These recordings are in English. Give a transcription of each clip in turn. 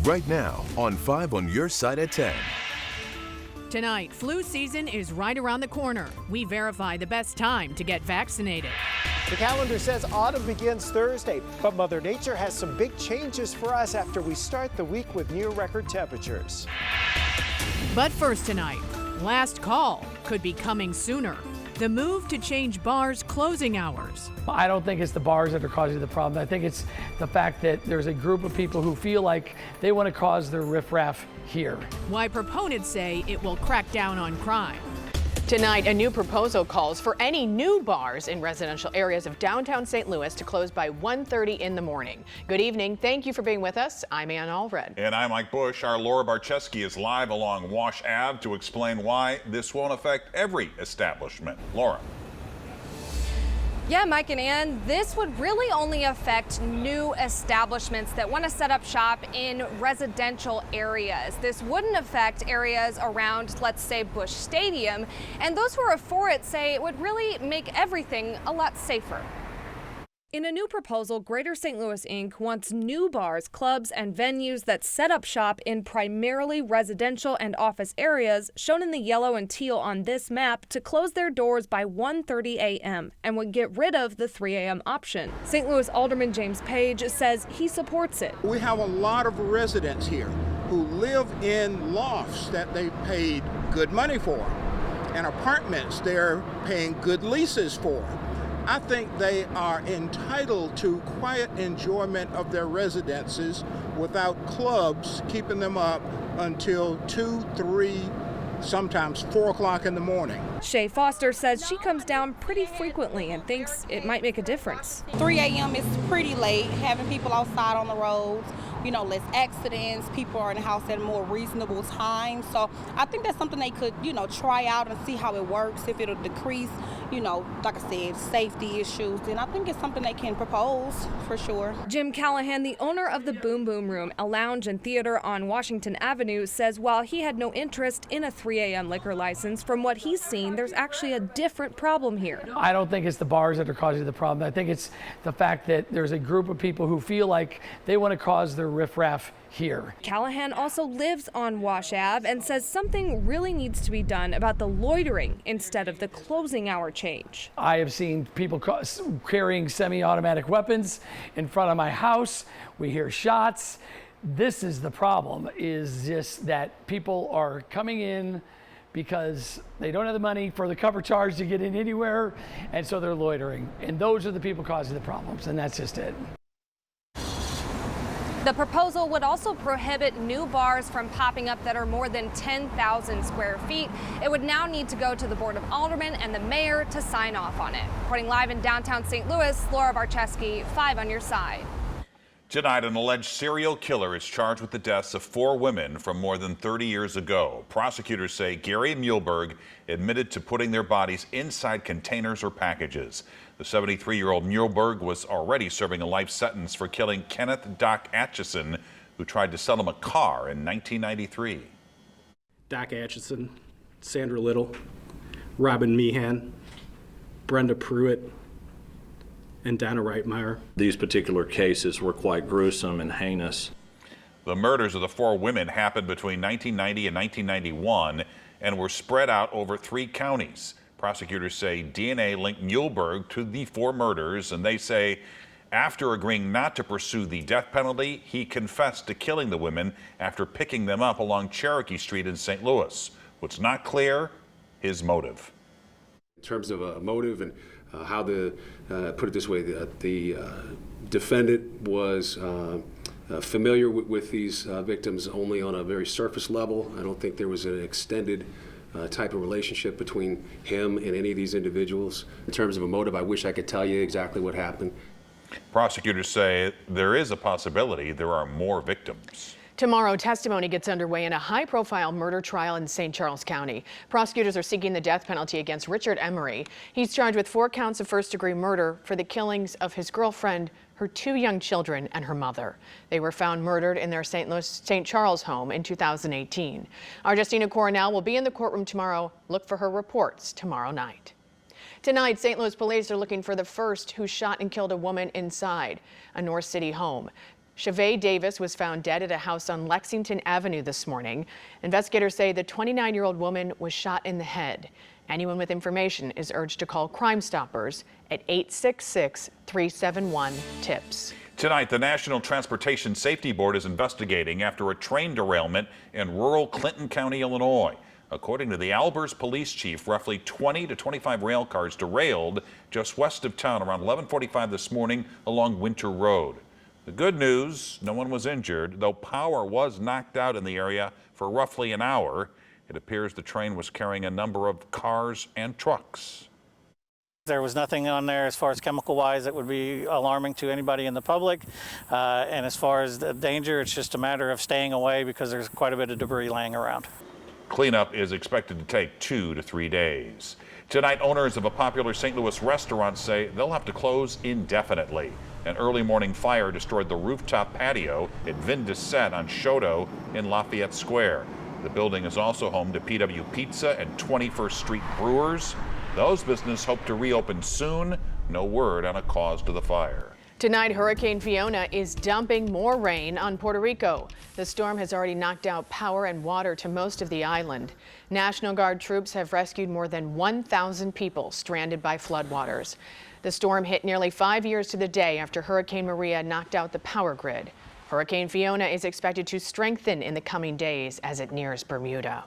right now on 5 on your side at 10. Tonight, flu season is right around the corner. We verify the best time to get vaccinated. The calendar says autumn begins Thursday, but Mother Nature has some big changes for us after we start the week with near record temperatures. But first tonight, last call could be coming sooner. The move to change bars' closing hours. I don't think it's the bars that are causing the problem. I think it's the fact that there's a group of people who feel like they want to cause their riffraff here. Why proponents say it will crack down on crime. Tonight, a new proposal calls for any new bars in residential areas of downtown St. Louis to close by 1:30 in the morning. Good evening. Thank you for being with us. I'm Ann Allred. And I'm Mike Bush. Our Laura Barczewski is live along Wash Ave to explain why this won't affect every establishment. Laura. Yeah, Mike and Ann, this would really only affect new establishments that want to set up shop in residential areas. This wouldn't affect areas around, let's say, Busch Stadium. And those who are for it say it would really make everything a lot safer. In a new proposal, Greater St. Louis Inc. wants new bars, clubs, and venues that set up shop in primarily residential and office areas, shown in the yellow and teal on this map, to close their doors by 1:30 a.m. and would get rid of the 3 a.m. option. St. Louis Alderman James Page says he supports it. We have a lot of residents here who live in lofts that they paid good money for, and apartments they're paying good leases for. I think they are entitled to quiet enjoyment of their residences without clubs keeping them up until 2, 3, sometimes 4 o'clock in the morning. Shay Foster says she comes down pretty frequently and thinks it might make a difference. 3 a.m. is pretty late, having people outside on the roads, less accidents, people are in the house at a more reasonable time. So I think that's something they could, try out and see how it works, if it'll decrease, like I said, safety issues. And I think it's something they can propose for sure. Jim Callahan, the owner of the Boom Boom Room, a lounge and theater on Washington Avenue, says while he had no interest in a 3 a.m. liquor license, from what he's seen, there's actually a different problem here. I don't think it's the bars that are causing the problem. I think it's the fact that there's a group of people who feel like they want to cause their riffraff here. Callahan also lives on Wash Ave and says something really needs to be done about the loitering instead of the closing hour change. I have seen people carrying semi-automatic weapons in front of my house. We hear shots. This is the problem, is just that people are coming in because they don't have the money for the cover charge to get in anywhere, and so they're loitering. And those are the people causing the problems, and that's just it. The proposal would also prohibit new bars from popping up that are more than 10,000 square feet. It would now need to go to the Board of Aldermen and the mayor to sign off on it. Reporting live in downtown St. Louis, Laura Barczewski, 5 on your side. Tonight, an alleged serial killer is charged with the deaths of 4 women from more than 30 years ago. Prosecutors say Gary Muehlberg admitted to putting their bodies inside containers or packages. The 73-year-old Muehlberg was already serving a life sentence for killing Kenneth Doc Atchison, who tried to sell him a car in 1993. Doc Atchison, Sandra Little, Robin Meehan, Brenda Pruitt, and Donna Reitmeyer. These particular cases were quite gruesome and heinous. The murders of the 4 women happened between 1990 and 1991 and were spread out over 3 counties. Prosecutors say DNA linked Muehlberg to the 4 murders, and they say after agreeing not to pursue the death penalty, he confessed to killing the women after picking them up along Cherokee Street in St. Louis. What's not clear, his motive. In terms of a motive and how put it this way, the defendant was familiar with these victims only on a very surface level. I don't think there was an extended type of relationship between him and any of these individuals. In terms of a motive, I wish I could tell you exactly what happened. Prosecutors say there is a possibility there are more victims. Tomorrow, testimony gets underway in a high-profile murder trial in St. Charles County. Prosecutors are seeking the death penalty against Richard Emery. He's charged with 4 counts of first-degree murder for the killings of his girlfriend, her 2 young children, and her mother. They were found murdered in their St. Charles home in 2018. Our Justina Coronel will be in the courtroom tomorrow. Look for her reports tomorrow night. Tonight, St. Louis police are looking for the first who shot and killed a woman inside a North City home. Chavez Davis was found dead at a house on Lexington Avenue this morning. Investigators say the 29-year-old woman was shot in the head. Anyone with information is urged to call Crime Stoppers at 866-371-TIPS. Tonight, the National Transportation Safety Board is investigating after a train derailment in rural Clinton County, Illinois. According to the Albers police chief, roughly 20 to 25 rail cars derailed just west of town around 11:45 this morning along Winter Road. The good news, no one was injured, though power was knocked out in the area for roughly an hour. It appears the train was carrying a number of cars and trucks. There was nothing on there as far as chemical-wise that would be alarming to anybody in the public. And as far as the danger, it's just a matter of staying away because there's quite a bit of debris laying around. Cleanup is expected to take 2 to 3 days. Tonight, owners of a popular St. Louis restaurant say they'll have to close indefinitely. An early morning fire destroyed the rooftop patio at Vin de Set on Choteau in Lafayette Square. The building is also home to PW Pizza and 21st Street Brewers. Those businesses hope to reopen soon. No word on a cause to the fire. Tonight, Hurricane Fiona is dumping more rain on Puerto Rico. The storm has already knocked out power and water to most of the island. National Guard troops have rescued more than 1,000 people stranded by floodwaters. The storm hit nearly 5 years to the day after Hurricane Maria knocked out the power grid. Hurricane Fiona is expected to strengthen in the coming days as it nears Bermuda.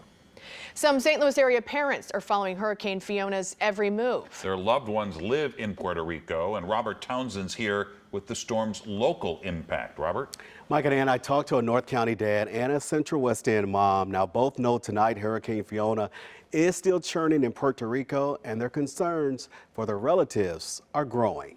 Some St. Louis area parents are following Hurricane Fiona's every move. Their loved ones live in Puerto Rico, and Robert Townsend's here with the storm's local impact. Robert? Mike and Ann, I talked to a North County dad and a Central West End mom. Now, both know tonight Hurricane Fiona is still churning in Puerto Rico, and their concerns for their relatives are growing.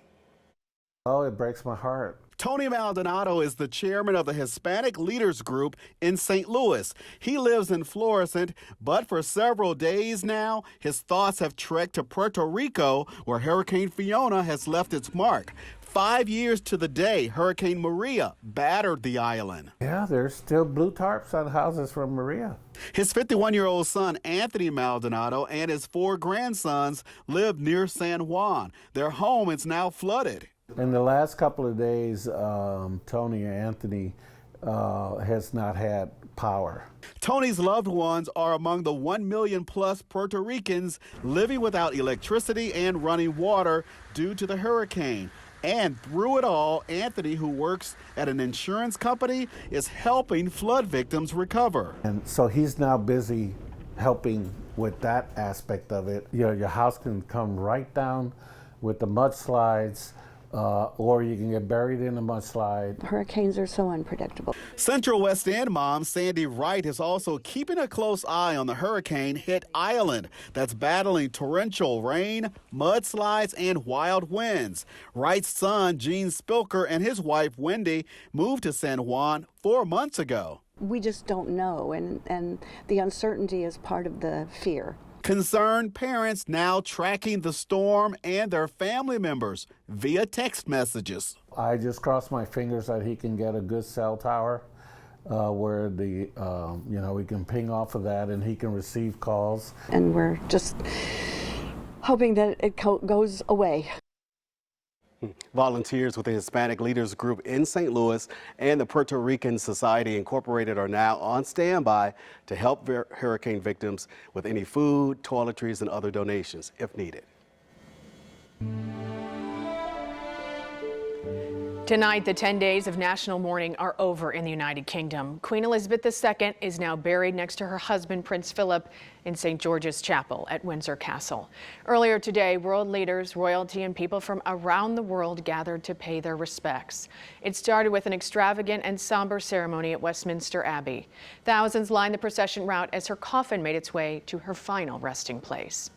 Oh, it breaks my heart. Tony Maldonado is the chairman of the Hispanic Leaders Group in St. Louis. He lives in Florissant, but for several days now, his thoughts have trekked to Puerto Rico, where Hurricane Fiona has left its mark. 5 years to the day, Hurricane Maria battered the island. Yeah, there's still blue tarps on houses from Maria. His 51-year-old son, Anthony Maldonado, and his 4 grandsons live near San Juan. Their home is now flooded. In the last couple of days, Tony and Anthony has not had power. Tony's loved ones are among the 1 million plus Puerto Ricans living without electricity and running water due to the hurricane. And through it all, Anthony, who works at an insurance company, is helping flood victims recover. And so he's now busy helping with that aspect of it. You know, your house can come right down with the mudslides. Or you can get buried in a mudslide. Hurricanes are so unpredictable. Central West End mom Sandy Wright is also keeping a close eye on the hurricane-hit island that's battling torrential rain, mudslides, and wild winds. Wright's son, Gene Spilker, and his wife, Wendy, moved to San Juan 4 months ago. We just don't know, and the uncertainty is part of the fear. Concerned parents now tracking the storm and their family members via text messages. I just cross my fingers that he can get a good cell tower where we can ping off of that and he can receive calls. And we're just hoping that it goes away. Volunteers with the Hispanic Leaders Group in St. Louis and the Puerto Rican Society Incorporated are now on standby to help hurricane victims with any food, toiletries, and other donations if needed. Tonight, the 10 days of national mourning are over in the United Kingdom. Queen Elizabeth II is now buried next to her husband, Prince Philip, in St. George's Chapel at Windsor Castle. Earlier today, world leaders, royalty, and people from around the world gathered to pay their respects. It started with an extravagant and somber ceremony at Westminster Abbey. Thousands lined the procession route as her coffin made its way to her final resting place.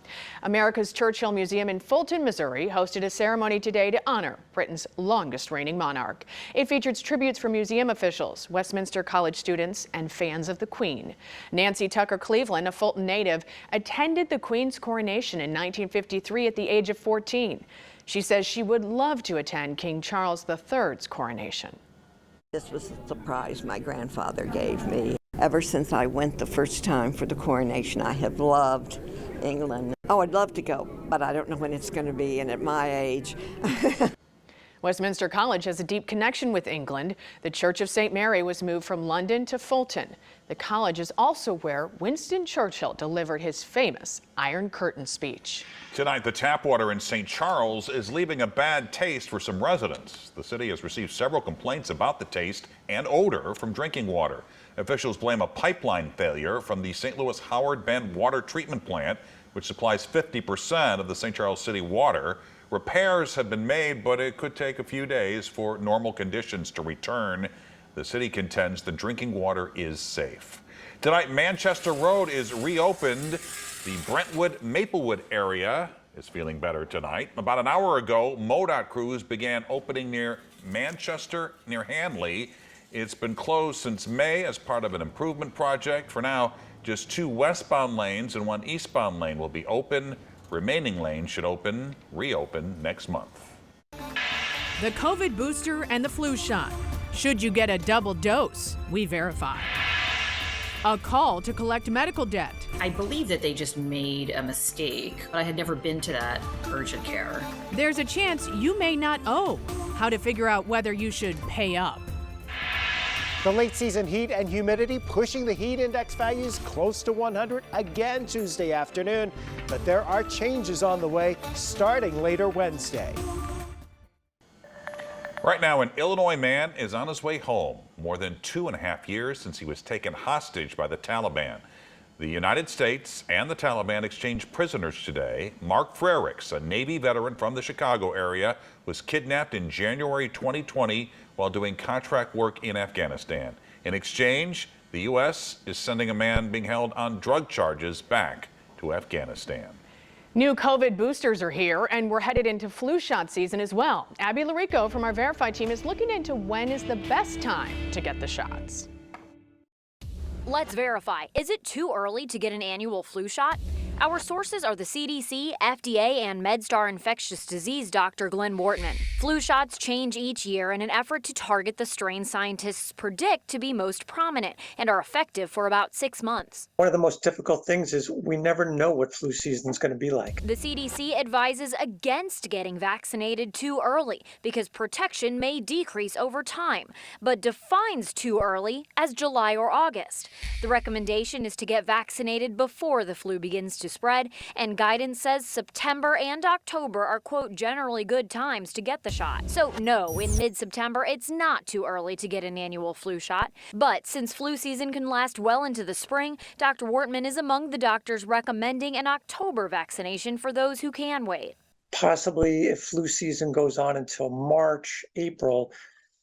America's Churchill Museum in Fulton, Missouri hosted a ceremony today to honor Britain's longest reigning monarch. It featured tributes from museum officials, Westminster College students, and fans of the Queen. Nancy Tucker Cleveland, a Fulton native, attended the Queen's coronation in 1953 at the age of 14. She says she would love to attend King Charles III's coronation. This was a surprise my grandfather gave me. Ever since I went the first time for the coronation, I have loved England. Oh, I'd love to go, but I don't know when it's going to be, and at my age. Westminster College has a deep connection with England. The Church of St. Mary was moved from London to Fulton. The college is also where Winston Churchill delivered his famous Iron Curtain speech. Tonight, the tap water in St. Charles is leaving a bad taste for some residents. The city has received several complaints about the taste and odor from drinking water. Officials blame a pipeline failure from the St. Louis Howard Bend water treatment plant, which supplies 50% of the St. Charles City water. Repairs have been made, but it could take a few days for normal conditions to return. The city contends the drinking water is safe. Tonight, Manchester Road is reopened. The Brentwood-Maplewood area is feeling better tonight. About an hour ago, MoDOT crews began opening near Manchester, near Hanley. It's been closed since May as part of an improvement project. For now, just 2 westbound lanes and 1 eastbound lane will be open. Remaining lanes should reopen next month. The COVID booster and the flu shot. Should you get a double dose? We verify. A call to collect medical debt. I believe that they just made a mistake, but I had never been to that urgent care. There's a chance you may not owe. How to figure out whether you should pay up. The late season heat and humidity pushing the heat index values close to 100 again Tuesday afternoon. But there are changes on the way starting later Wednesday. Right now, an Illinois man is on his way home. More than 2.5 years since he was taken hostage by the Taliban. The United States and the Taliban exchanged prisoners today. Mark Frericks, a Navy veteran from the Chicago area, was kidnapped in January 2020 while doing contract work in Afghanistan. In exchange, the U.S. is sending a man being held on drug charges back to Afghanistan. New COVID boosters are here, and we're headed into flu shot season as well. Abby Larico from our Verify team is looking into when is the best time to get the shots. Let's verify. Is it too early to get an annual flu shot? Our sources are the CDC, FDA, and MedStar infectious disease Dr. Glenn Wortman. Flu shots change each year in an effort to target the strain scientists predict to be most prominent and are effective for about 6 months. One of the most difficult things is we never know what flu season is going to be like. The CDC advises against getting vaccinated too early because protection may decrease over time, but defines too early as July or August. The recommendation is to get vaccinated before the flu begins to spread, and guidance says September and October are, quote, generally good times to get the shot. So no, in mid-September, it's not too early to get an annual flu shot. But since flu season can last well into the spring, Dr. Wortman is among the doctors recommending an October vaccination for those who can wait. Possibly if flu season goes on until March, April,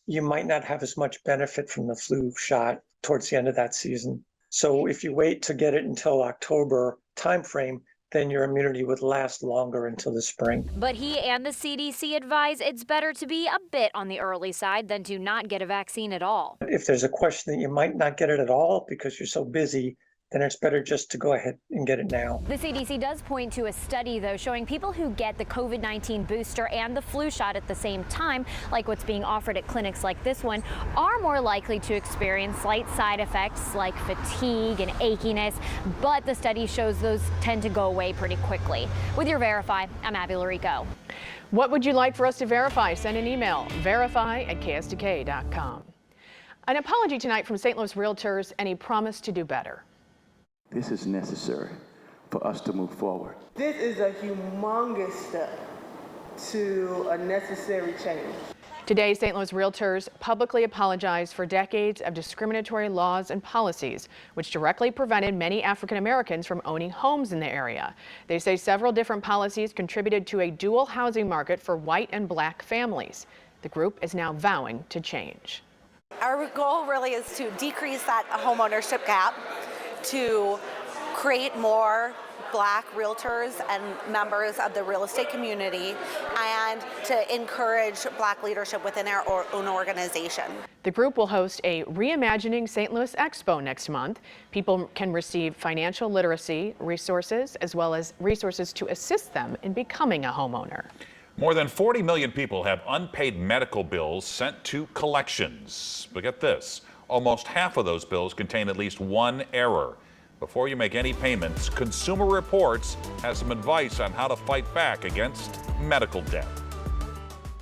you might not have as much benefit from the flu shot towards the end of that season. So if you wait to get it until October timeframe, then your immunity would last longer until the spring. But he and the CDC advise it's better to be a bit on the early side than to not get a vaccine at all. If there's a question that you might not get it at all because you're so busy, then it's better just to go ahead and get it now. The CDC does point to a study, though, showing people who get the COVID-19 booster and the flu shot at the same time, like what's being offered at clinics like this one, are more likely to experience slight side effects like fatigue and achiness, but the study shows those tend to go away pretty quickly. With your Verify, I'm Abby Larico. What would you like for us to verify? Send an email, verify@ksdk.com. An apology tonight from St. Louis Realtors, and he promised to do better. This is necessary for us to move forward. This is a humongous step to a necessary change. Today, St. Louis Realtors publicly apologized for decades of discriminatory laws and policies, which directly prevented many African Americans from owning homes in the area. They say several different policies contributed to a dual housing market for white and black families. The group is now vowing to change. Our goal really is to decrease that homeownership gap, to create more Black realtors and members of the real estate community, and to encourage Black leadership within our own organization. The group will host a Reimagining St. Louis Expo next month. People can receive financial literacy resources as well as resources to assist them in becoming a homeowner. More than 40 million people have unpaid medical bills sent to collections. But get this, almost half of those bills contain at least one error. Before you make any payments, Consumer Reports has some advice on how to fight back against medical debt.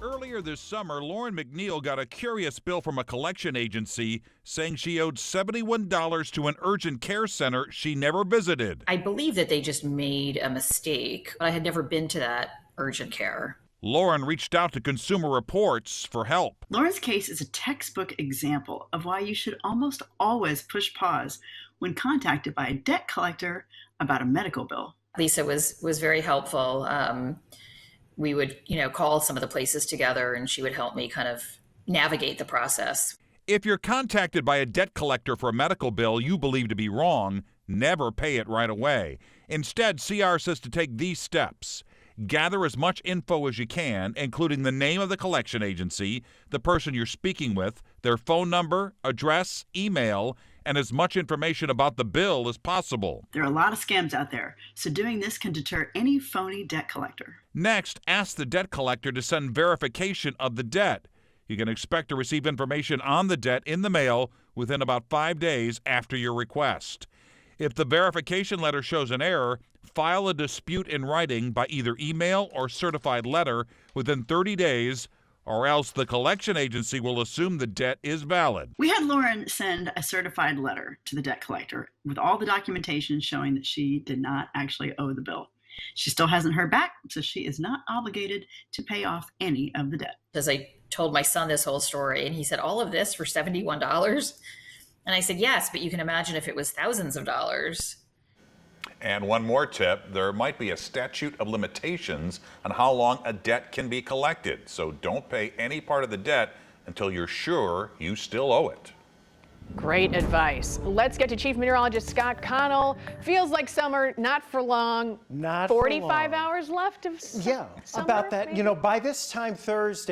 Earlier Earlier this summer, Lauren McNeil got a curious bill from a collection agency saying she owed $71 to an urgent care center she never visited. I believe that they just made a mistake. I had never been to that urgent care. Lauren reached out to Consumer Reports for help. Lauren's case is a textbook example of why you should almost always push pause when contacted by a debt collector about a medical bill. Lisa was very helpful. We would, call some of the places together, and she would help me kind of navigate the process. If you're contacted by a debt collector for a medical bill you believe to be wrong, never pay it right away. Instead, CR says to take these steps. Gather as much info as you can, including the name of the collection agency, the person you're speaking with, their phone number, address, email, and as much information about the bill as possible. There are a lot of scams out there, so doing this can deter any phony debt collector. Next, ask the debt collector to send verification of the debt. You can expect to receive information on the debt in the mail within about 5 days after your request. If the verification letter shows an error, file a dispute in writing by either email or certified letter within 30 days, or else the collection agency will assume the debt is valid. We had Lauren send a certified letter to the debt collector with all the documentation showing that she did not actually owe the bill. She still hasn't heard back, so she is not obligated to pay off any of the debt. As I told my son this whole story, and he said, all of this for $71? And I said, yes, but you can imagine if it was thousands of dollars. And one more tip, there might be a statute of limitations on how long a debt can be collected. So don't pay any part of the debt until you're sure you still owe it. Great advice. Let's get to Chief Meteorologist Scott Connell. Feels like summer, not for long. Not 45 for long. hours left of summer, about that. Maybe? By this time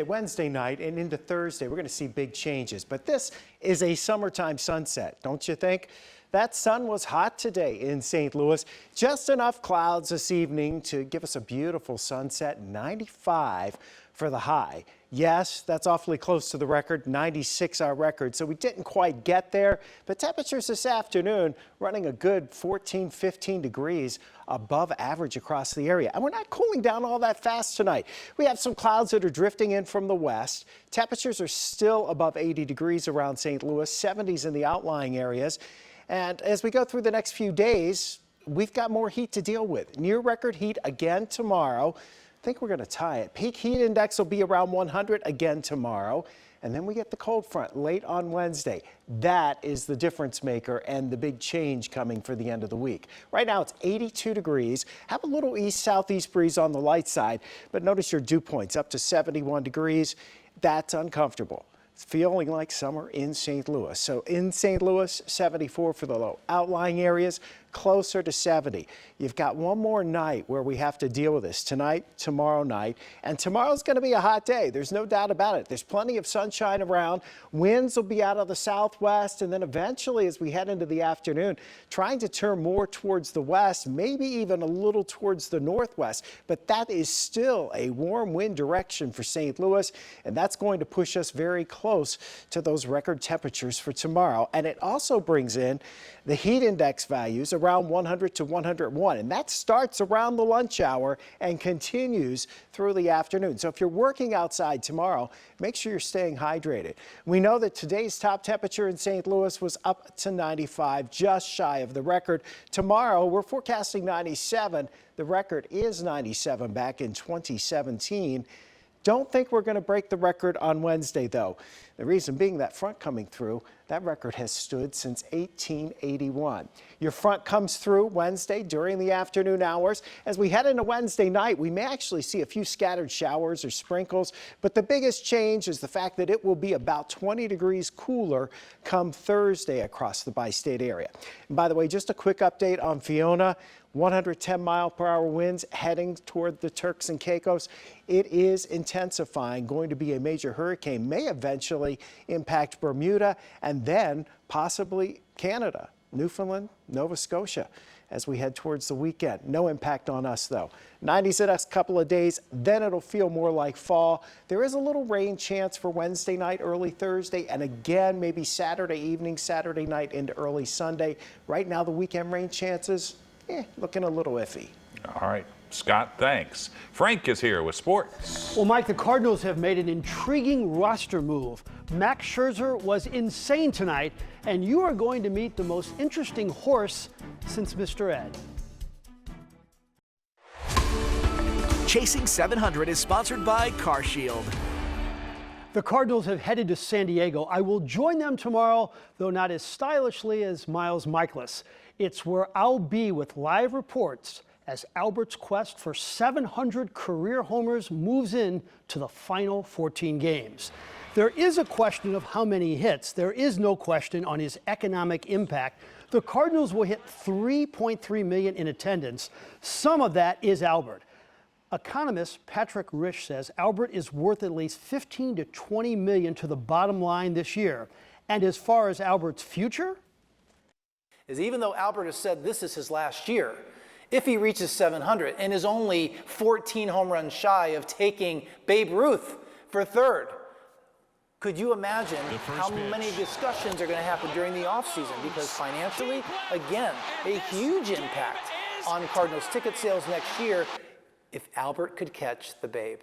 Wednesday night and into Thursday, we're going to see big changes. But this is a summertime sunset, don't you think? That sun was hot today in St. Louis. Just enough clouds this evening to give us a beautiful sunset, 95 for the high. Yes, that's awfully close to the record, 96 our record, so we didn't quite get there. But temperatures this afternoon running a good 14, 15 degrees above average across the area. And we're not cooling down all that fast tonight. We have some clouds that are drifting in from the west. Temperatures are still above 80 degrees around St. Louis, 70s in the outlying areas. And as we go through the next few days, we've got more heat to deal with. Near record heat again tomorrow. I think we're going to tie it. Peak heat index will be around 100 again tomorrow. And then we get the cold front late on Wednesday. That is the difference maker and the big change coming for the end of the week. Right now it's 82 degrees. Have a little east-southeast breeze on the light side, but notice your dew points up to 71 degrees. That's uncomfortable. It's feeling like summer in St. Louis. So in St. Louis, 74 for the low. Outlying areas, closer to 70. You've got one more night where we have to deal with this. Tonight, tomorrow night. And tomorrow's going to be a hot day. There's no doubt about it. There's plenty of sunshine around. Winds will be out of the southwest. And then eventually, as we head into the afternoon, trying to turn more towards the west, maybe even a little towards the northwest. But that is still a warm wind direction for St. Louis. And that's going to push us very close to those record temperatures for tomorrow. And it also brings in the heat index values around 100 to 101. And that starts around the lunch hour and continues through the afternoon. So if you're working outside tomorrow, make sure you're staying hydrated. We know that today's top temperature in St. Louis was up to 95, just shy of the record. Tomorrow, we're forecasting 97. The record is 97 back in 2017. Don't think we're going to break the record on Wednesday, though. The reason being that front coming through, that record has stood since 1881. Your front comes through Wednesday during the afternoon hours. As we head into Wednesday night, we may actually see a few scattered showers or sprinkles, but the biggest change is the fact that it will be about 20 degrees cooler come Thursday across the bi-state area. And by the way, just a quick update on Fiona. 110-mile-per-hour winds heading toward the Turks and Caicos. It is intensifying, going to be a major hurricane, may eventually impact Bermuda and then possibly Canada, Newfoundland, Nova Scotia as we head towards the weekend. No impact on us, though. 90s the next couple of days, then it'll feel more like fall. There is a little rain chance for Wednesday night, early Thursday, and again, maybe Saturday evening, Saturday night into early Sunday. Right now, the weekend rain chances, looking a little iffy. All right. Scott, thanks. Frank is here with sports. Well, Mike, the Cardinals have made an intriguing roster move. Max Scherzer was insane tonight, and you are going to meet the most interesting horse since Mr. Ed. Chasing 700 is sponsored by CarShield. The Cardinals have headed to San Diego. I will join them tomorrow, though not as stylishly as Miles Michaelis. It's where I'll be with live reports as Albert's quest for 700 career homers moves in to the final 14 games. There is a question of how many hits. There is no question on his economic impact. The Cardinals will hit 3.3 million in attendance. Some of that is Albert. Economist Patrick Rich says Albert is worth at least 15 to 20 million to the bottom line this year. And as far as Albert's future, is even though Albert has said this is his last year, if he reaches 700 and is only 14 home runs shy of taking Babe Ruth for third, could you imagine how many discussions are going to happen during the offseason? Because financially, again, a huge impact on Cardinals ticket sales next year if Albert could catch the Babe.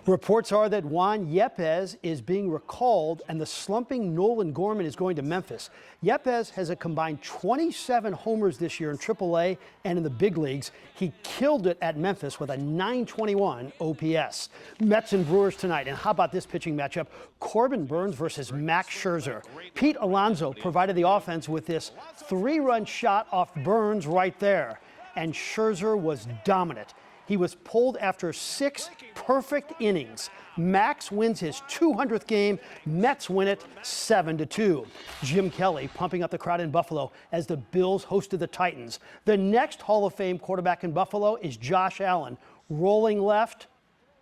reports are that Juan Yepez is being recalled and the slumping Nolan Gorman is going to Memphis. Yepez has a combined 27 homers this year in AAA and in the big leagues. He killed it at Memphis with a .921 OPS. Mets and Brewers tonight. And how about this pitching matchup? Corbin Burnes versus Max Scherzer. Pete Alonso provided the offense with this 3-run shot off Burnes right there. And Scherzer was dominant. He was pulled after 6 perfect innings. Max wins his 200th game. Mets win it 7-2. Jim Kelly pumping up the crowd in Buffalo as the Bills hosted the Titans. The next Hall of Fame quarterback in Buffalo is Josh Allen, rolling left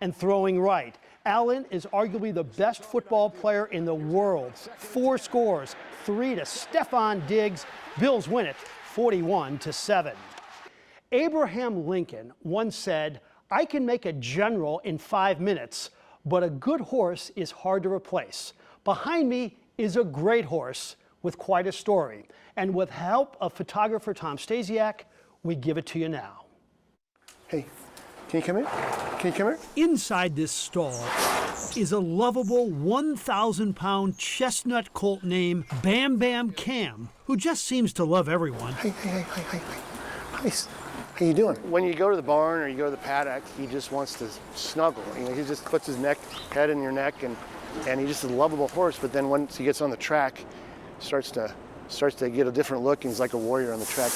and throwing right. Allen is arguably the best football player in the world. 4 scores, 3 to Stephon Diggs. Bills win it 41-7. Abraham Lincoln once said, "I can make a general in 5 minutes, but a good horse is hard to replace." Behind me is a great horse with quite a story. And with help of photographer Tom Stasiak, we give it to you now. Hey, can you come in? Can you come here? Inside this stall is a lovable 1,000-pound chestnut colt named Bam Bam Cam, who just seems to love everyone. Hey. Nice. How you doing? When you go to the barn or you go to the paddock, he just wants to snuggle. You know, he just puts his head in your neck, and he's just a lovable horse. But then once he gets on the track, starts to get a different look, and he's like a warrior on the track.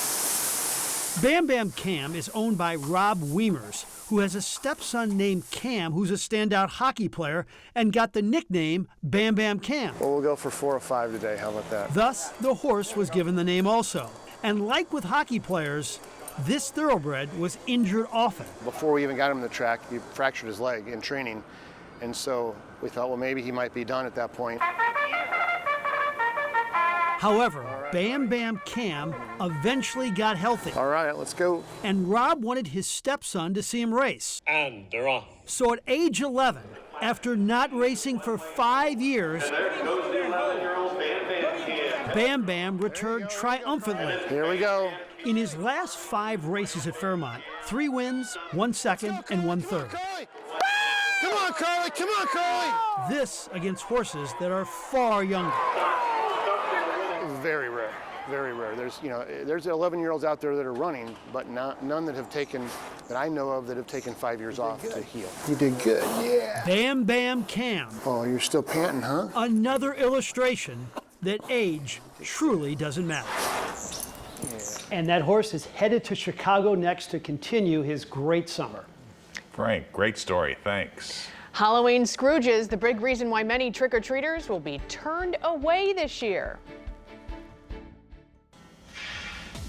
Bam Bam Cam is owned by Rob Wiemers, who has a stepson named Cam, who's a standout hockey player and got the nickname Bam Bam Cam. Well, we'll go for 4 or 5 today. How about that? Thus, the horse was given the name also. And like with hockey players, this thoroughbred was injured often. Before we even got him on the track, he fractured his leg in training. And so we thought, well, maybe he might be done at that point. However, Bam Bam Cam eventually got healthy. All right, let's go. And Rob wanted his stepson to see him race. And they're off. So at age 11, after not racing for 5 years, Bam Bam returned triumphantly. Here we go. In his last 5 races at Fairmont, 3 wins, 1 second, and 1 third. Come on, Carly! Come on, Carly! This against horses that are far younger. Very rare. Very rare. There's 11-year-olds out there that are running, but none that have taken, that I know of, that have taken 5 years off to heal. You did good, yeah. Bam Bam Cam. Oh, you're still panting, huh? Another illustration that age truly doesn't matter. Yeah. And that horse is headed to Chicago next to continue his great summer. Frank, great story. Thanks. Halloween Scrooges, the big reason why many trick-or-treaters will be turned away this year.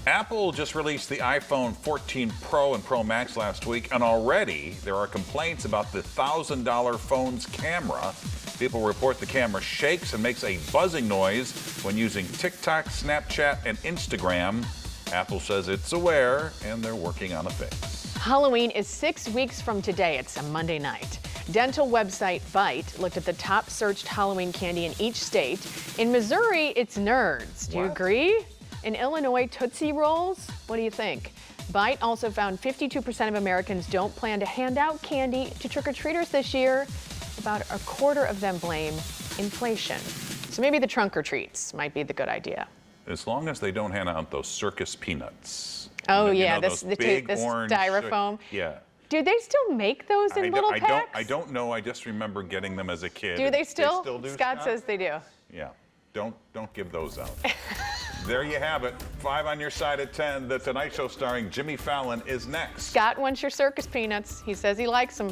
Apple just released the iPhone 14 Pro and Pro Max last week, and already there are complaints about the $1,000 phone's camera. People report the camera shakes and makes a buzzing noise when using TikTok, Snapchat, and Instagram. Apple says it's aware, and they're working on a fix. Halloween is 6 weeks from today. It's a Monday night. Dental website Byte looked at the top searched Halloween candy in each state. In Missouri, it's Nerds. Do you agree? In Illinois, Tootsie Rolls? What do you think? Byte also found 52% of Americans don't plan to hand out candy to trick-or-treaters this year. About a quarter of them blame inflation. So maybe the trunk or treats might be the good idea. As long as they don't hand out those circus peanuts. Oh, You yeah, know, those big this orange styrofoam. Yeah. Do they still make those in little packs? I don't know. I just remember getting them as a kid. Do they still? do, Scott says they do. Yeah. Don't give those out. There you have it. 5 on your side at 10. The Tonight Show starring Jimmy Fallon is next. Scott wants your circus peanuts. He says he likes them.